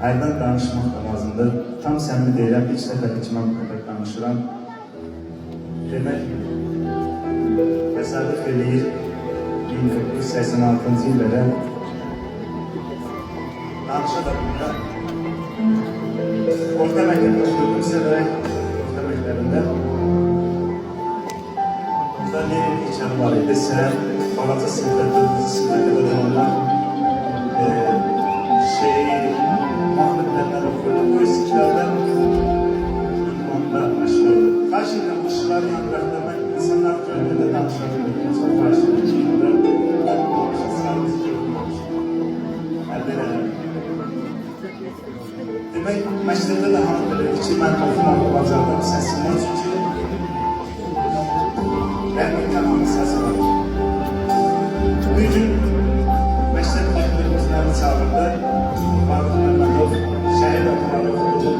hərdən danışmaq da lazımdır. Tam səmimi deyirəm, ilk dəfə içmə bu qədər danışıram. Demək, təsadüf eləyir 1986-cı illərə danışa da bilirəm. Orta məktəbdə oxudum, sevərək orta məktəbində. Burada Lenin heykel var idi, səhər balaca sinifdə, 4-cü sinifdə qədər olanlar mahnılardan okurdum. Bu istikrardan onda aşk oldu. Karşımda kuşlar yanlarında ben insanlar önünde danışabilirim. Çok karşımda içimde. Demek məktəbdə də hamı bilir ki, mən oxumağı bacardım səsini, çünki Rəhmətən hamı səsi var. Bir gün məktəb rəhbərimizdən çağırdı, Vahid Məhmədov, şəhid ataları oxudu,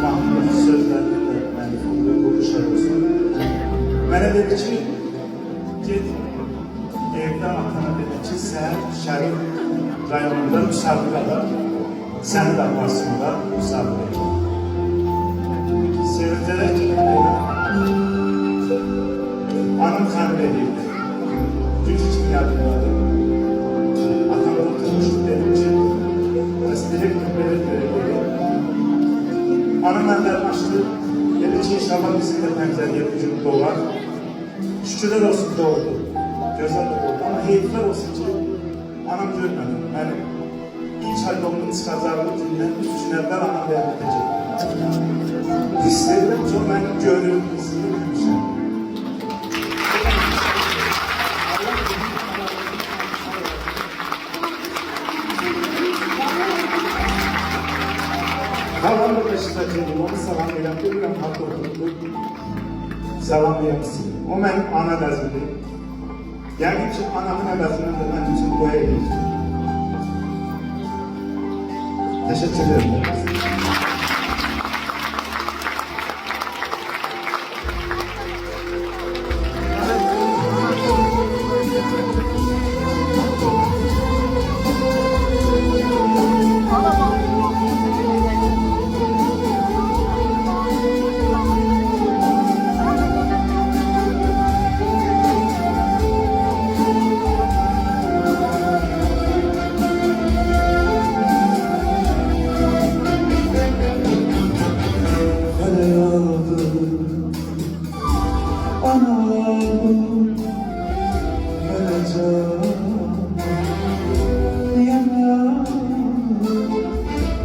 mahnının sözlərini də məni oxudu, quruşlar olsun. Mənə dedi ki, ged, evdə atana dedi ki, səhər Şərif rayonunda müsabiqədə səni də varsında müsabiqə edin. Sevincərək gedim evə. Anım xəmir edirdi. Gücü kimi yadımdadır. Atam oturmuşdu, dedim ki, bəs direktor belə dedi. Anam əllərini açdı, dedi ki, inşallah bizim də pəncəliyə bu gün doğar. Şükürlər olsun doğurdu. Gözəl də doğurdu, amma heyiflər olsun ki, anam görmədim. Mənim ilk albomunu çıxacağını gündən 3 gün əvvəl anam rəhmətə getdi. İstəyirəm ki, o mənim görürüm, istəyirəm. Havanı Beşiktaş'ıydım, onu salamlayıram, bilmirəm, haqq oturdu. Salamlayamısın. O mənim ana vəzimdir. Yəqin ki, anamın əvəzindən də mənim üçün boya edir. Teşekkür ederim.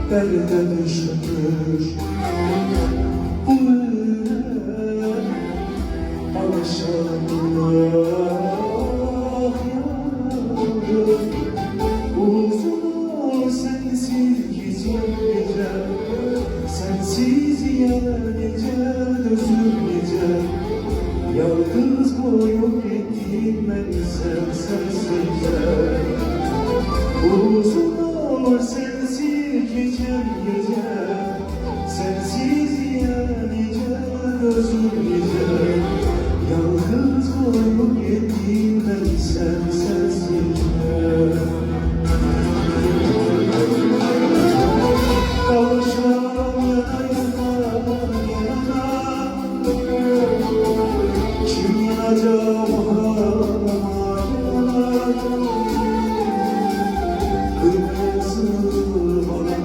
Derde düşmüş bu yürek alışamıyor uzun sensiz gece sensiz yanacak üzülecek yalnız boyun ettim ben sensizce uzun sensiz gece sensiz yanacak üzülecek yalnız boyun ettim ben sensizce kavuşam yana kim yanacak yine kaldım yana kim yanacak o yanam kıymasın bana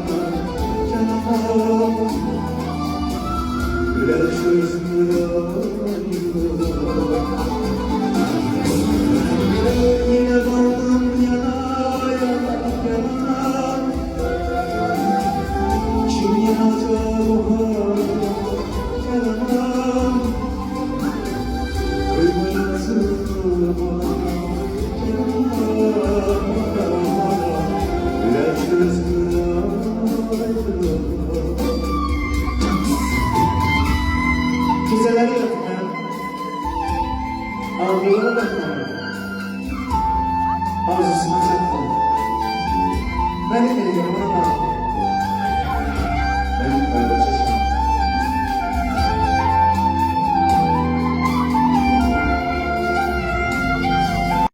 ilaçsız Kimseleri yapmayalım. Algılara bakmayalım. Arzusuna çekmeyelim. Ben de geliyorum.